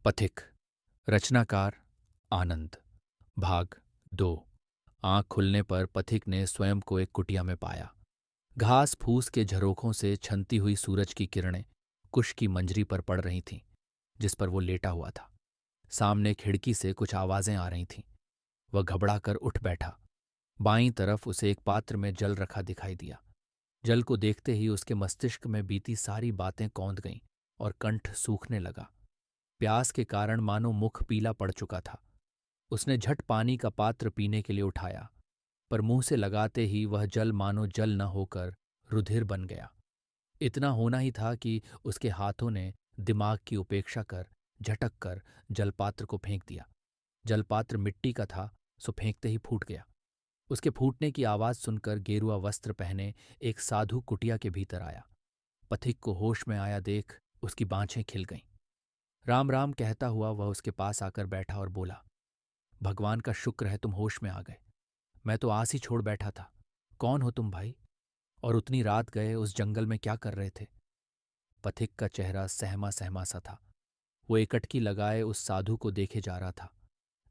पथिक। रचनाकार आनंद। भाग 2। आंख खुलने पर पथिक ने स्वयं को एक कुटिया में पाया। घास फूस के झरोखों से छनती हुई सूरज की किरणें कुश की मंजरी पर पड़ रही थीं, जिस पर वो लेटा हुआ था। सामने खिड़की से कुछ आवाजें आ रही थीं। वह घबरा कर उठ बैठा। बाईं तरफ उसे एक पात्र में जल रखा दिखाई दिया। जल को देखते ही उसके मस्तिष्क में बीती सारी बातें कौंध गईं और कंठ सूखने लगा। प्यास के कारण मानो मुख पीला पड़ चुका था। उसने झट पानी का पात्र पीने के लिए उठाया, पर मुंह से लगाते ही वह जल मानो जल न होकर रुधिर बन गया। इतना होना ही था कि उसके हाथों ने दिमाग की उपेक्षा कर झटक कर जलपात्र को फेंक दिया। जलपात्र मिट्टी का था, सो फेंकते ही फूट गया। उसके फूटने की आवाज सुनकर गेरुआ वस्त्र पहने एक साधु कुटिया के भीतर आया। पथिक को होश में आया देख उसकी बाँछें खिल गईं। राम राम कहता हुआ वह उसके पास आकर बैठा और बोला, भगवान का शुक्र है तुम होश में आ गए। मैं तो आस ही छोड़ बैठा था। कौन हो तुम भाई, और उतनी रात गए उस जंगल में क्या कर रहे थे? पथिक का चेहरा सहमा सहमा सा था। वो एकटकी लगाए उस साधु को देखे जा रहा था।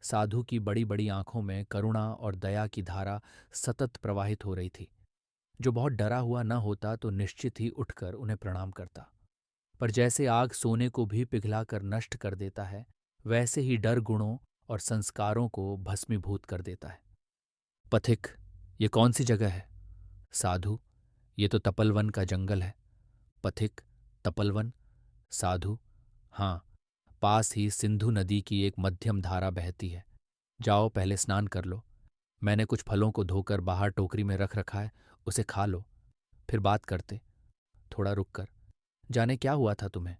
साधु की बड़ी बड़ी आंखों में करुणा और दया की धारा सतत प्रवाहित हो रही थी। जो बहुत डरा हुआ न होता तो निश्चित ही उठकर उन्हें प्रणाम करता, पर जैसे आग सोने को भी पिघलाकर नष्ट कर देता है, वैसे ही डर गुणों और संस्कारों को भस्मीभूत कर देता है। पथिक, ये कौन सी जगह है? साधु, ये तो तपलवन का जंगल है। पथिक, तपलवन? साधु, हाँ, पास ही सिंधु नदी की एक मध्यम धारा बहती है। जाओ पहले स्नान कर लो। मैंने कुछ फलों को धोकर बाहर टोकरी में रख रखा है, उसे खा लो, फिर बात करते। थोड़ा रुक कर, जाने क्या हुआ था तुम्हें?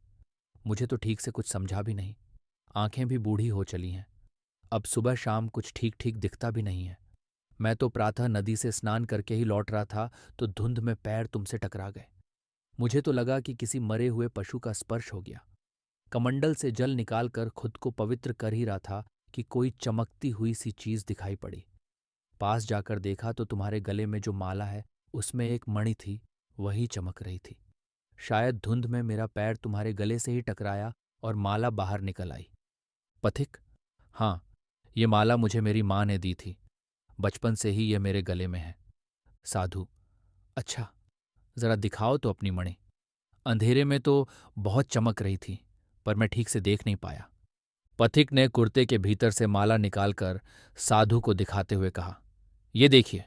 मुझे तो ठीक से कुछ समझा भी नहीं। आंखें भी बूढ़ी हो चली हैं। अब सुबह शाम कुछ ठीक ठीक दिखता भी नहीं है। मैं तो प्रातः नदी से स्नान करके ही लौट रहा था तो धुंध में पैर तुमसे टकरा गए। मुझे तो लगा कि किसी मरे हुए पशु का स्पर्श हो गया। कमंडल से जल निकालकर खुद को पवित्र कर ही रहा था कि कोई चमकती हुई सी चीज दिखाई पड़ी। पास जाकर देखा तो तुम्हारे गले में जो माला है उसमें एक मणि थी, वही चमक रही थी। शायद धुंध में मेरा पैर तुम्हारे गले से ही टकराया और माला बाहर निकल आई। पथिक, हाँ, ये माला मुझे मेरी माँ ने दी थी। बचपन से ही ये मेरे गले में है। साधु, अच्छा, जरा दिखाओ तो अपनी मणि। अंधेरे में तो बहुत चमक रही थी, पर मैं ठीक से देख नहीं पाया। पथिक ने कुर्ते के भीतर से माला निकालकर साधु को दिखाते हुए कहा, ये देखिए,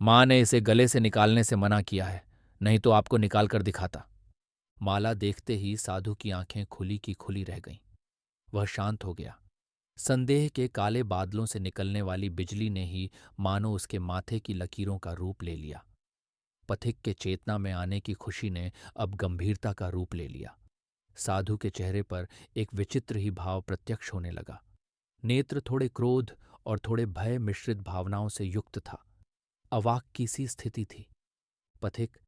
माँ ने इसे गले से निकालने से मना किया है, नहीं तो आपको निकालकर दिखाता। माला देखते ही साधु की आंखें खुली की खुली रह गईं। वह शांत हो गया। संदेह के काले बादलों से निकलने वाली बिजली ने ही मानो उसके माथे की लकीरों का रूप ले लिया। पथिक के चेतना में आने की खुशी ने अब गंभीरता का रूप ले लिया। साधु के चेहरे पर एक विचित्र ही भाव प्रत्यक्ष होने लगा। नेत्र थोड़े क्रोध और थोड़े भय मिश्रित भावनाओं से युक्त था। अवाक की सी स्थिति थी। पथिक,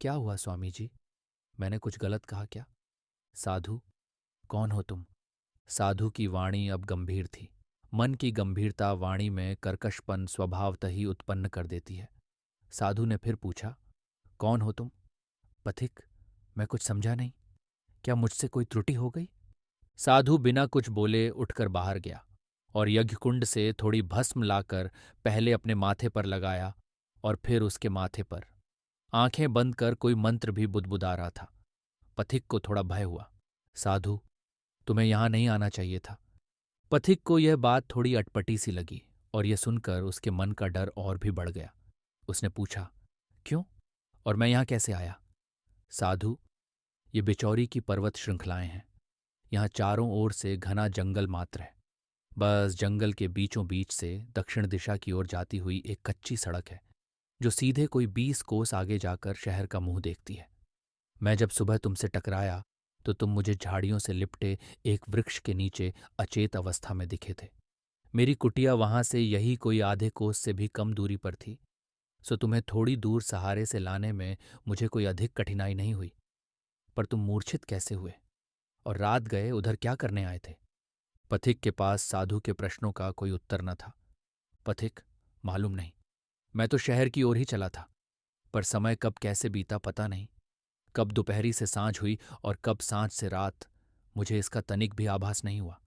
क्या हुआ स्वामी जी? मैंने कुछ गलत कहा क्या? साधु, कौन हो तुम? साधु की वाणी अब गंभीर थी। मन की गंभीरता वाणी में कर्कशपन स्वभावतः ही उत्पन्न कर देती है। साधु ने फिर पूछा, कौन हो तुम? पथिक, मैं कुछ समझा नहीं। क्या मुझसे कोई त्रुटि हो गई? साधु बिना कुछ बोले उठकर बाहर गया और यज्ञकुंड से थोड़ी भस्म लाकर पहले अपने माथे पर लगाया और फिर उसके माथे पर। आंखें बंद कर कोई मंत्र भी बुदबुदा रहा था। पथिक को थोड़ा भय हुआ। साधु, तुम्हें यहां नहीं आना चाहिए था। पथिक को यह बात थोड़ी अटपटी सी लगी और यह सुनकर उसके मन का डर और भी बढ़ गया। उसने पूछा, क्यों, और मैं यहां कैसे आया? साधु, ये बिचौरी की पर्वत श्रृंखलाएं हैं। यहाँ चारों ओर से घना जंगल मात्र है। बस जंगल के बीचों बीच से दक्षिण दिशा की ओर जाती हुई एक कच्ची सड़क है, जो सीधे कोई 20 कोस आगे जाकर शहर का मुंह देखती है। मैं जब सुबह तुमसे टकराया तो तुम मुझे झाड़ियों से लिपटे एक वृक्ष के नीचे अचेत अवस्था में दिखे थे। मेरी कुटिया वहां से यही कोई आधे कोस से भी कम दूरी पर थी, सो तुम्हें थोड़ी दूर सहारे से लाने में मुझे कोई अधिक कठिनाई नहीं हुई। पर तुम मूर्छित कैसे हुए, और रात गए उधर क्या करने आए थे? पथिक के पास साधु के प्रश्नों का कोई उत्तर न था। पथिक, मालूम नहीं, मैं तो शहर की ओर ही चला था, पर समय कब कैसे बीता पता नहीं। कब दोपहरी से सांझ हुई और कब सांझ से रात, मुझे इसका तनिक भी आभास नहीं हुआ।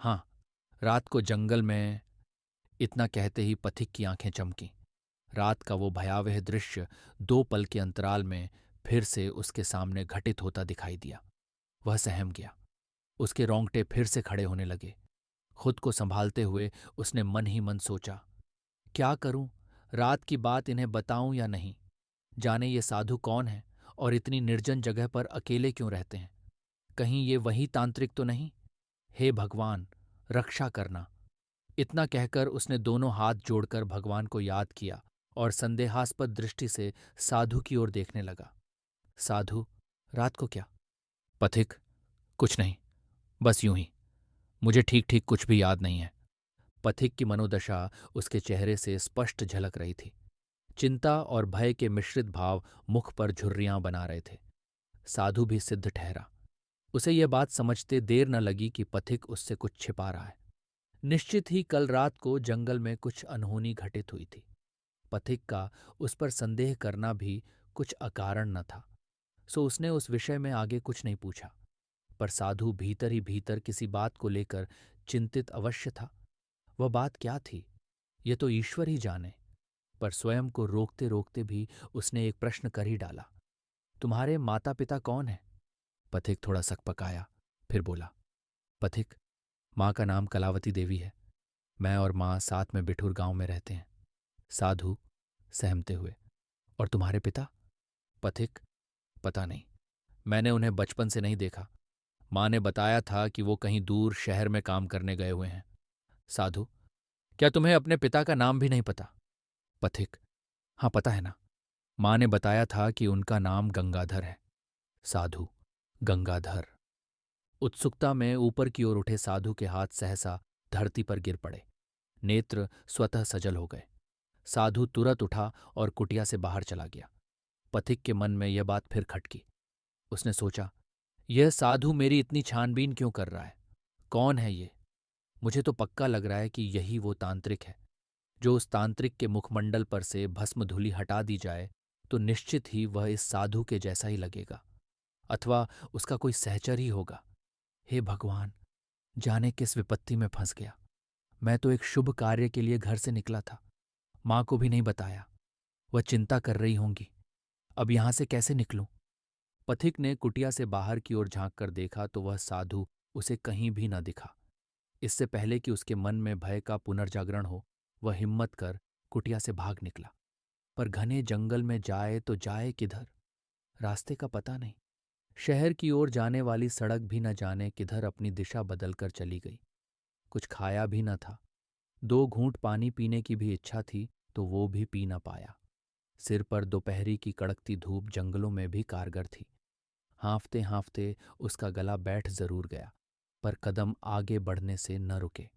हाँ, रात को जंगल में। इतना कहते ही पथिक की आंखें चमकीं। रात का वो भयावह दृश्य 2 पल के अंतराल में फिर से उसके सामने घटित होता दिखाई दिया। वह सहम गया। उसके रोंगटे फिर से खड़े होने लगे। खुद को संभालते हुए उसने मन ही मन सोचा, क्या करूं? रात की बात इन्हें बताऊं या नहीं? जाने ये साधु कौन है और इतनी निर्जन जगह पर अकेले क्यों रहते हैं? कहीं ये वही तांत्रिक तो नहीं? हे भगवान, रक्षा करना। इतना कहकर उसने दोनों हाथ जोड़कर भगवान को याद किया और संदेहास्पद दृष्टि से साधु की ओर देखने लगा। साधु, रात को क्या? पथिक, कुछ नहीं, बस यूं ही। मुझे ठीक ठीक कुछ भी याद नहीं है। पथिक की मनोदशा उसके चेहरे से स्पष्ट झलक रही थी। चिंता और भय के मिश्रित भाव मुख पर झुर्रियां बना रहे थे। साधु भी सिद्ध ठहरा। उसे यह बात समझते देर न लगी कि पथिक उससे कुछ छिपा रहा है। निश्चित ही कल रात को जंगल में कुछ अनहोनी घटित हुई थी। पथिक का उस पर संदेह करना भी कुछ अकारण न था। सो उसने उस विषय में आगे कुछ नहीं पूछा। पर साधु भीतर ही भीतर किसी बात को लेकर चिंतित अवश्य था। वह बात क्या थी, ये तो ईश्वर ही जाने। पर स्वयं को रोकते रोकते भी उसने एक प्रश्न कर ही डाला। तुम्हारे माता पिता कौन है? पथिक थोड़ा सकपकाया, फिर बोला, पथिक, माँ का नाम कलावती देवी है। मैं और माँ साथ में बिठूर गांव में रहते हैं। साधु सहमते हुए, और तुम्हारे पिता? पथिक, पता नहीं, मैंने उन्हें बचपन से नहीं देखा। माँ ने बताया था कि वो कहीं दूर शहर में काम करने गए हुए हैं। साधु, क्या तुम्हें अपने पिता का नाम भी नहीं पता? पथिक, हाँ पता है ना। माँ ने बताया था कि उनका नाम गंगाधर है। साधु, गंगाधर। उत्सुकता में ऊपर की ओर उठे साधु के हाथ सहसा धरती पर गिर पड़े। नेत्र स्वतः सजल हो गए। साधु तुरंत उठा और कुटिया से बाहर चला गया। पथिक के मन में यह बात फिर खटकी। उसने सोचा, यह साधु मेरी इतनी छानबीन क्यों कर रहा है? कौन है ये? मुझे तो पक्का लग रहा है कि यही वो तांत्रिक है। जो उस तांत्रिक के मुखमंडल पर से भस्म धूलि हटा दी जाए तो निश्चित ही वह इस साधु के जैसा ही लगेगा, अथवा उसका कोई सहचर ही होगा। हे भगवान, जाने किस विपत्ति में फंस गया। मैं तो एक शुभ कार्य के लिए घर से निकला था। माँ को भी नहीं बताया। वह चिंता कर रही होंगी। अब यहां से कैसे निकलूं? पथिक ने कुटिया से बाहर की ओर झांक कर देखा तो वह साधु उसे कहीं भी न दिखा। इससे पहले कि उसके मन में भय का पुनर्जागरण हो, वह हिम्मत कर कुटिया से भाग निकला। पर घने जंगल में जाए तो जाए किधर? रास्ते का पता नहीं। शहर की ओर जाने वाली सड़क भी न जाने किधर अपनी दिशा बदलकर चली गई। कुछ खाया भी न था। 2 घूंट पानी पीने की भी इच्छा थी तो वो भी पी न पाया। सिर पर दोपहरी की कड़कती धूप जंगलों में भी कारगर थी। हाँफते हाँफते उसका गला बैठ जरूर गया, पर कदम आगे बढ़ने से न रुके।